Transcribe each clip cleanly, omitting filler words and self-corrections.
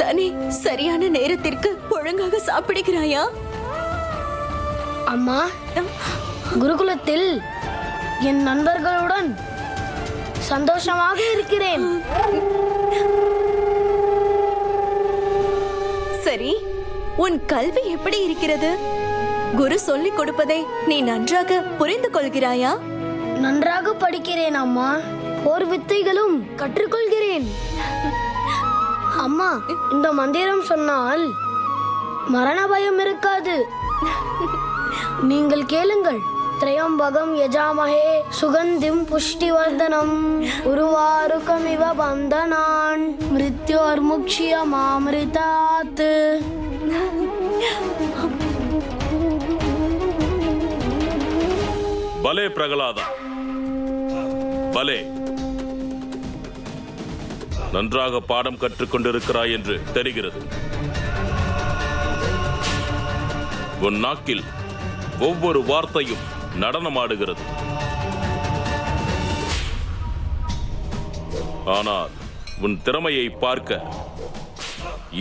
நீதானே சரியான நேரத்திற்கு ஒழுங்காக சாப்பிடுகிறாயா? அம்மா, குருகுலத்தில் என் நண்பர்களுடன் சந்தோஷமாக இருக்கிறேன். சரி, உன் கல்வி எப்படி இருக்கிறது? குரு சொல்லிக் கொடுப்பதை நீ நன்றாக புரிந்து கொள்கிறாயா? நன்றாக படிக்கிறேன் அம்மா. போர் வித்தைகளும் கற்றுக்கொள்கிறேன். அம்மா, இந்த மந்திரம் சொன்னால் மரண பயம் இருக்காது. நீங்கள் கேளுங்கள். திரையம்பகம் யஜாமஹே சுகந்திம் புஷ்டிவர்தனம் உருவாருகமிவ பந்தனான் மிருத்யோர்முக்ஷ்ய மாம்ரிதாத். பலே பிரகலாதா, பலே. நன்றாக பாடம் கற்றுக்கொண்டிருக்கிறாய் என்று தெரிகிறது. உன் நாக்கில் ஒவ்வொரு வார்த்தையும் நடனமாடுகிறது. ஆனால் உன் திறமையை பார்க்க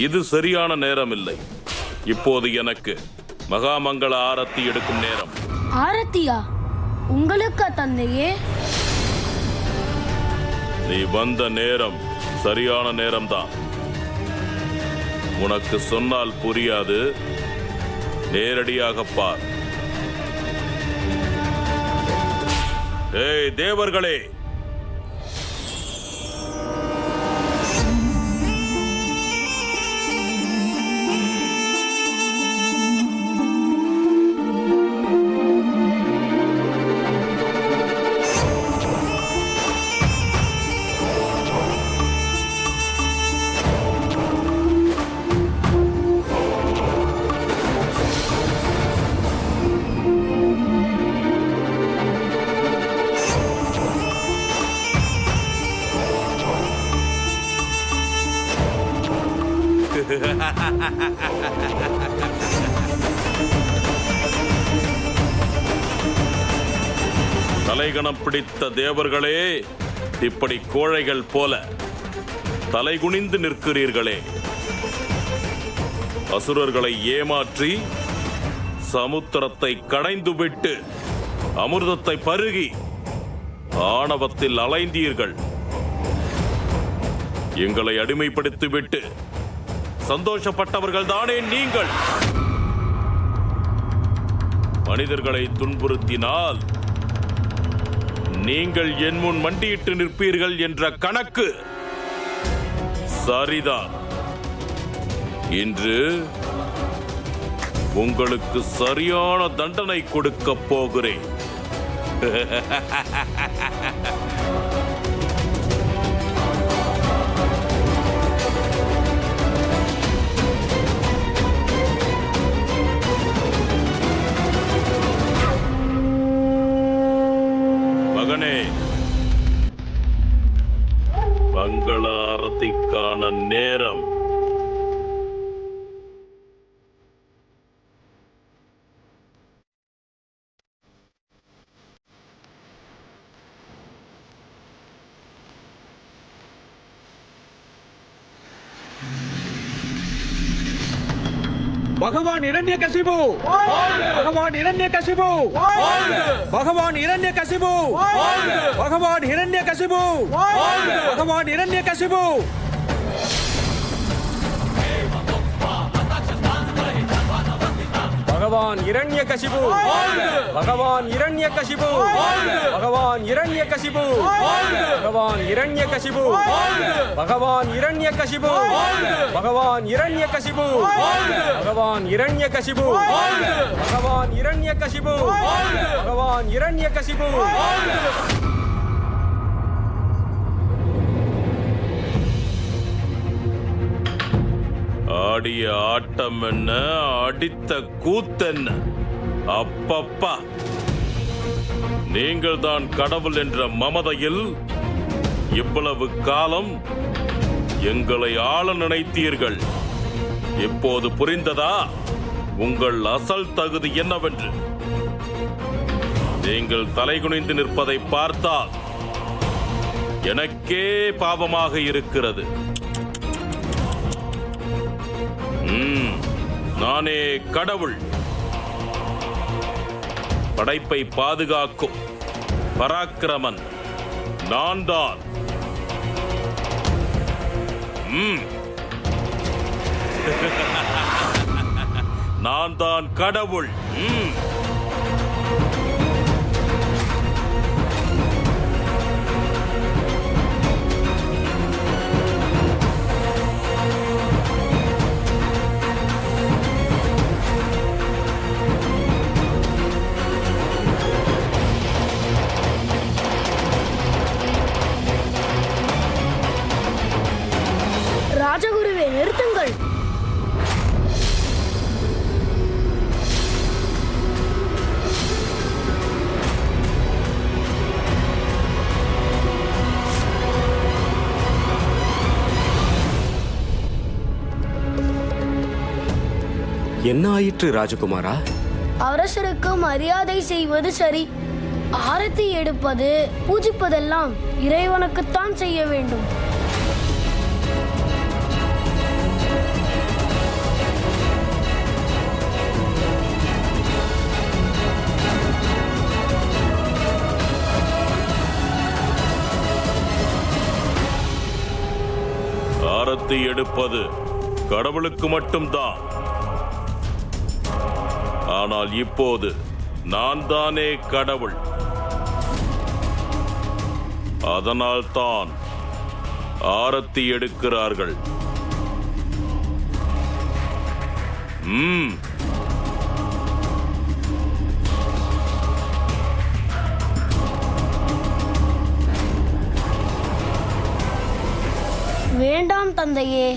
இது சரியான நேரம் இல்லை. இப்போது எனக்கு மகாமங்கள ஆரத்தி எடுக்கும் நேரம். ஆரத்தியா? உங்களுக்கு தந்தையே? நீ வந்த நேரம் சரியான நேரம்தான். உனக்கு சொன்னால் புரியாது, நேரடியாக பார். ஏய் தேவர்களே, தலைகணம் பிடித்த தேவர்களே, இப்படி கோழைகள் போல தலைகுனிந்து நிற்கிறீர்களே. அசுரர்களை ஏமாற்றி சமுத்திரத்தை கடைந்துவிட்டு அமிர்தத்தை பருகி ஆணவத்தில் அலைந்தீர்கள். எங்களை அடிமைப்படுத்திவிட்டு சந்தோஷப்பட்டவர்கள் தானே நீங்கள். மனிதர்களை துன்புறுத்தினால் நீங்கள் என் முன் மண்டியிட்டு நிற்பீர்கள் என்ற கணக்கு சரிதான். இன்று உங்களுக்கு சரியான தண்டனை கொடுக்க போகிறேன். மகனே, மங்கள ஆரத்திக்கான நேரம். भगवान हिरण्यकशिपु, भगवान हिरण्यकशिपु, भगवान हिरण्यकशिपु, भगवान हिरण्यकशिपु, भगवान हिरण्यकशिपु. भगवान हिरण्यकशिपु, भगवान हिरण्यकशिपु, भगवान हिरण्यकशिपु, भगवान हिरण्यकशिपु, भगवान हिरण्यकशिपु, भगवान हिरण्यकशिपु, भगवान हिरण्यकशिपु, भगवान हिरण्यकशिपु, भगवान हिरण्यकशिपु. ஆடிய ஆட்டம் என்ன, அடித்த கூத்தென்ன, அப்பப்பா! நீங்கள் தான் கடவுள் என்ற மமதையில் இவ்வளவு காலம் எங்களை ஆள நினைத்தீர்கள். இப்போது புரிந்ததா உங்கள் அசல் தகுதி என்னவென்று? நீங்கள் தலைகுனிந்து நிற்பதை பார்த்தால் எனக்கே பாவமாக இருக்கிறது. நானே கடவுள். படைப்பை பாதுகாக்கும் பராக்கிரமன் நான் தான். நான் தான் கடவுள். ராஜகுருவே, நிறுத்துங்கள். என்ன ஆயிற்று ராஜகுமாரா? அரசருக்கு மரியாதை செய்வது சரி. ஆரத்தி எடுப்பது, பூஜிப்பதெல்லாம் இறைவனுக்குத்தான் செய்ய வேண்டும். ஆரத்தி எடுப்பது கடவுளுக்கு மட்டும்தான். ஆனால் இப்போது நான் தானே கடவுள். அதனால்தான் ஆரத்தி எடுக்கிறார்கள். வேண்டாம் தந்தையே,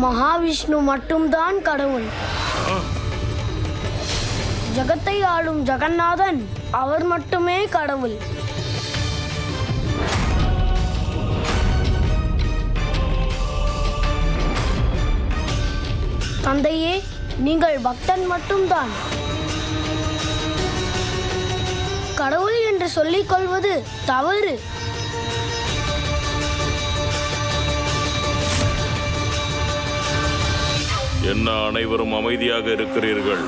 மகாவிஷ்ணு மட்டும்தான் கடவுள். ஜகத்தை ஆளும் ஜெகநாதன் அவர் மட்டுமே கடவுள். தந்தையே, நீங்கள் பக்தன் மட்டும்தான். கடவுள் என்று சொல்லிக் கொள்வது தவறு. என்ன அனைவரும் அமைதியாக இருக்கிறீர்கள்?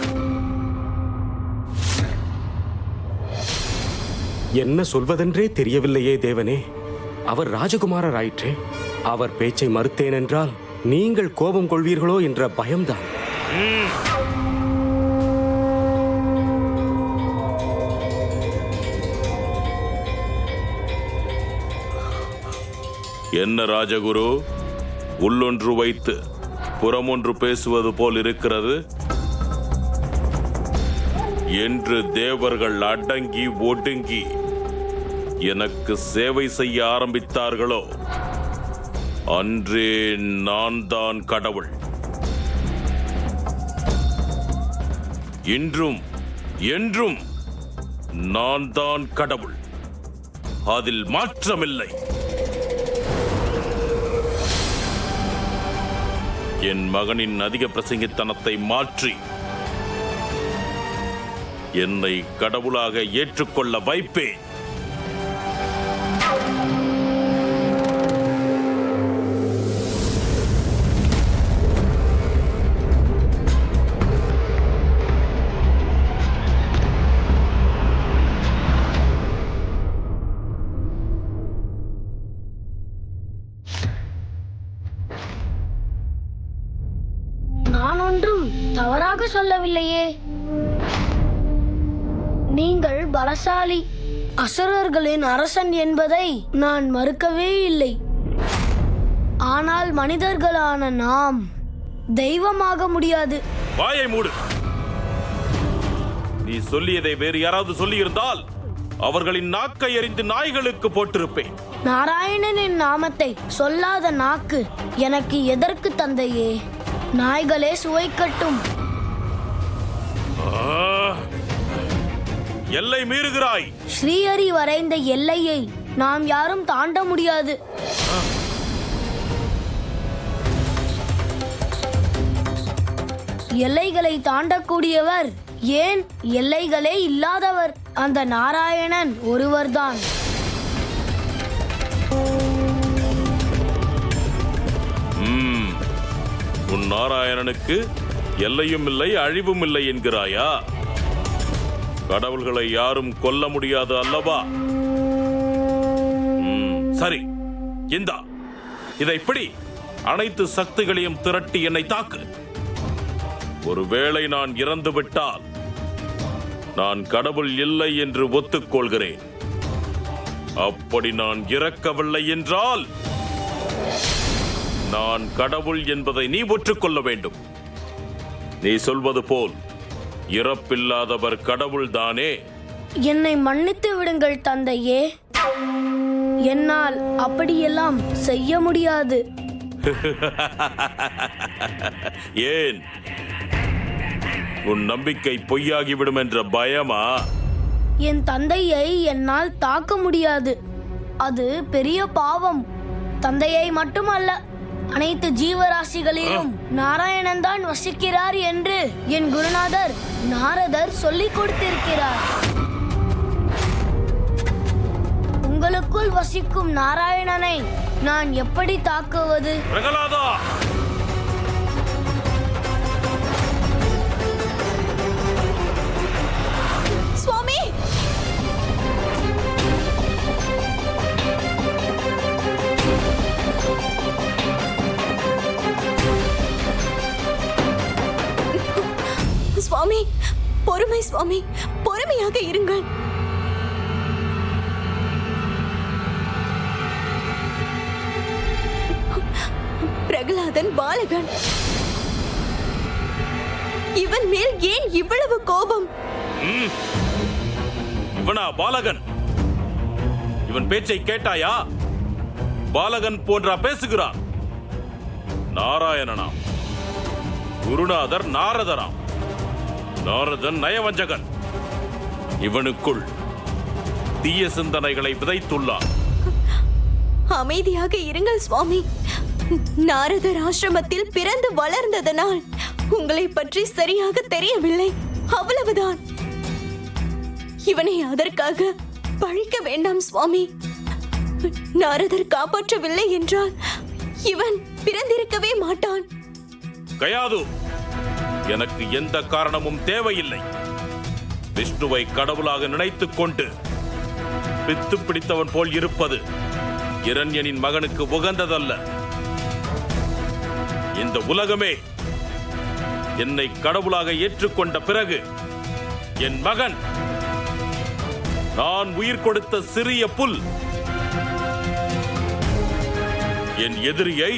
என்ன சொல்வதென்றே தெரியவில்லையே தேவனே. அவர் ராஜகுமாரர் ஆயிற்றே. அவர் பேச்சை மறுத்தேன் என்றால் நீங்கள் கோபம் கொள்வீர்களோ என்ற பயம்தான். என்ன ராஜகுரு, உள்ளொன்று வைத்து புறமொன்று பேசுவது போல் இருக்கிறது. என்று தேவர்கள் அடங்கி ஒடுங்கி எனக்கு சேவை செய்ய ஆரம்பித்தார்களோ அன்றே நான் தான் கடவுள். இன்றும் என்றும் நான் தான் கடவுள். அதில் மாற்றமில்லை. என் மகனின் அதிக பிரசங்கித்தனத்தை மாற்றி என்னை கடவுளாக ஏற்றுக்கொள்ள வைப்பேன். நான் ஒன்றும் தவறாக சொல்லவில்லையே. நீங்கள் பலசாலி, அசுரர்களின் அரசன் என்பதை நான் மறுக்கவே இல்லை. ஆனால் மனிதர்களான நாம் தெய்வமாக முடியாது. வாயை மூடு. நீ சொல்லியதை வேறு யாராவது சொல்லியிருந்தால் அவர்களின் நாக்கை எறிந்து நாய்களுக்கு போட்டிருப்பேன். நாராயணனின் நாமத்தை சொல்லாத நாக்கு எனக்கு எதற்கு தந்தையே? நாய்களே சுவைக்கட்டும். எல்லை மீறுகிறாய். ஸ்ரீஹரி வரைந்த எல்லையை நாம் யாரும் தாண்ட முடியாது. எல்லைகளை தாண்டக்கூடியவர், ஏன் எல்லைகளே இல்லாதவர் அந்த நாராயணன் ஒருவர்தான். உன் நாராயணனுக்கு எல்லையும் இல்லை அழிவும் இல்லை என்கிறாயா? கடவுள்களை யாரும் கொல்ல முடியாது அல்லவா? சரி, இந்தா இதை பிடி. அனைத்து சக்திகளையும் திரட்டி என்னை தாக்கு. ஒருவேளை நான் இறந்து விட்டால் நான் கடவுள் இல்லை என்று ஒத்துக்கொள்கிறேன். அப்படி நான் இறக்கவில்லை என்றால் நான் கடவுள் என்பதை நீ ஒற்றுக்கொள்ள வேண்டும். நீ சொல்வது போல் இறப்பில்லாதவர் கடவுள் தானே? என்னை மன்னித்து விடுங்கள் தந்தையே. என்னால் அப்படியெல்லாம் செய்ய முடியாது. ஏன்? உன் நம்பிக்கை பொய்யாகிவிடும் என்ற பயமா? என் தந்தையை என்னால் தாக்க முடியாது. அது பெரிய பாவம். தந்தையை மட்டுமல்ல, அனைத்து ஜீவராசிகளிலும் நாராயணன் தான் வசிக்கிறார் என்று என் குருநாதர் நாரதர் சொல்லிக் கொடுத்திருக்கிறார். உங்களுக்குள் வசிக்கும் நாராயணனை நான் எப்படி தாக்குவது? பிரகலாதா! சுவாமி! சுவாமி, பொறுமை சுவாமி, பொறுமையாக இருங்கள். பிரகலாதன் பாலகன். இவன் மேல் ஏன் இவ்வளவு கோபம்? இவனா பாலகன்? இவன் பேச்சை கேட்டாயா? பாலகன் போன்றா பேசுகிறான்? நாராயணனாம், குருநாதர் நாரதராம். நாரதன் நயவஞ்சகன். இவனுக்குள் தீய சிந்தனைகளை விதைத்துள்ளான். அமைதியாக இருங்கள் சுவாமி. நாரதர் ஆசிரமத்தில் பிறந்து வளர்ந்ததனால் உங்களை பற்றி சரியாக தெரியவில்லை, அவ்வளவுதான். இவனை அதற்காக பழிக்க வேண்டாம் சுவாமி. நாரதர் காப்பாற்றவில்லை என்றால் இவன் பிறந்திருக்கவே மாட்டான். கயாது, எனக்கு எந்த காரணமும் தேவையில்லை. விஷ்ணுவை கடவுளாக நினைத்துக் கொண்டு பித்து பிடித்தவன் போல் இருப்பது இரண்யனின் மகனுக்கு உகந்ததல்ல. இந்த உலகமே என்னை கடவுளாக ஏற்றுக்கொண்ட பிறகு என் மகன் நான் உயிர் கொடுத்த சிறிய புல், என் எதிரியை,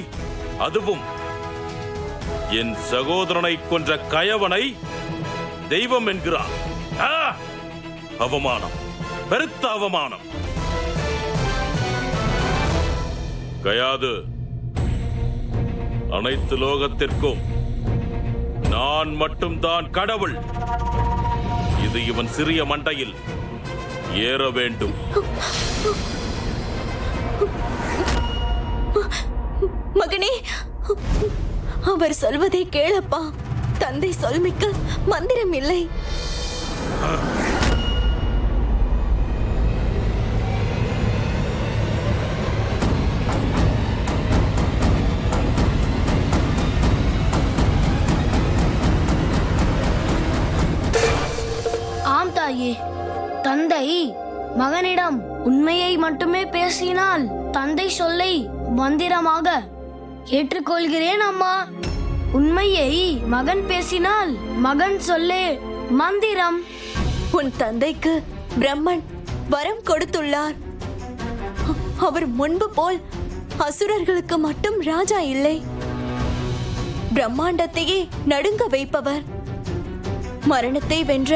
அதுவும் என் சகோதரனை கொன்ற கயவனை தெய்வம் என்கிறார். அவமானம், பெருத்த அவமானம். கயாது, அனைத்து லோகத்திற்கும் நான் மட்டும்தான் கடவுள். இது இவன் சிறிய மண்டையில் ஏற வேண்டும். மகனே, அவர் சொல்வதை கேளப்பா. தந்தை சொல்மிக்க மந்திரம் இல்லை. ஆம் தாயே, தந்தை மகனிடம் உண்மையை மட்டுமே பேசினால் தந்தை சொல்லை மந்திரமாக ஏற்றுக்கொள்கிறேன் அம்மா. உண்மையை மகன் பேசினால் மகன் சொல்லே மந்திரம். உன் தந்தைக்கு பிரம்மன் வரம் கொடுத்துள்ளார். அவர் முன்பு போல் அசுரர்களுக்கு மட்டும் ராஜா இல்லை, பிரம்மாண்டத்தையே நடுங்க வைப்பவர், மரணத்தை வென்ற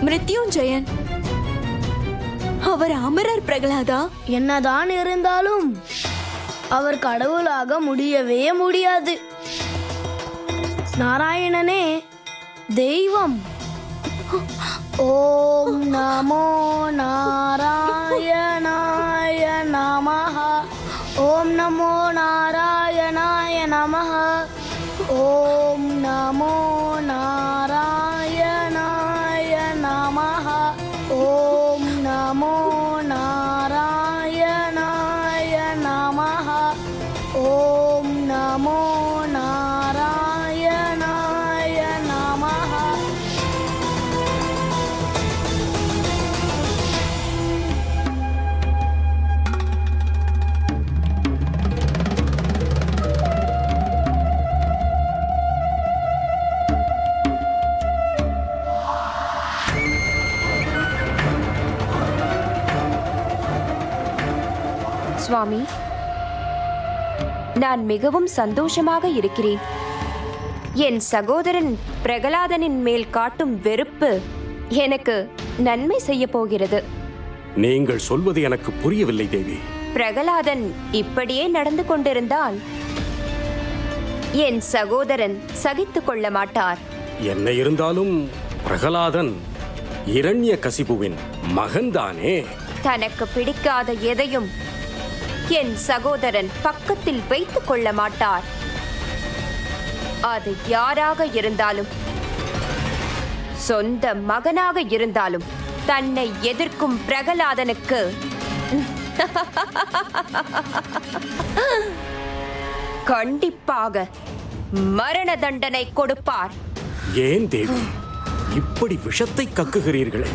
மிருத்யுஞ்சயன். அவர் அமரர் பிரகலாதா. என்னதான் இருந்தாலும் அவர் கடவுளாக முடியவே முடியாது. நாராயணனே தெய்வம். ஓம் நமோ நாராயணாய நமஹ. ஓம் நமோ நாராயணாய நமஹ. ஓம் நமோ நாராயணாய நமஹ. ஓம் நமோ நாராயணாய நமஹ. ஓம் நமோ நாராயணாய சுவாமி, நான் மிகவும் சந்தோஷமாக இருக்கிறேன். என் சகோதரன் பிரகலாதனின் மேல் காட்டும் வெறுப்பு எனக்கு நன்மை செய்ய போகிறது. நீங்கள் சொல்வது எனக்கு புரியவில்லை தேவி. பிரகலாதன் இப்படியே நடந்து கொண்டிருந்தால் என் சகோதரன் சகித்துக் கொள்ள மாட்டார். என்ன இருந்தாலும் பிரகலாதன் இரண்ய கசிபுவின் மகன்தானே. தனக்கு பிடிக்காத எதையும் என் சகோதரன் பக்கத்தில் வைத்துக் கொள்ள மாட்டார். அது யாராக இருந்தாலும், சொந்த மகனாக இருந்தாலும், தன்னை எதிர்க்கும் பிரகலாதனுக்கு கண்டிப்பாக மரண தண்டனை கொடுப்பார். ஏன் தேவி இப்படி விஷத்தை கக்குகிறீர்களே?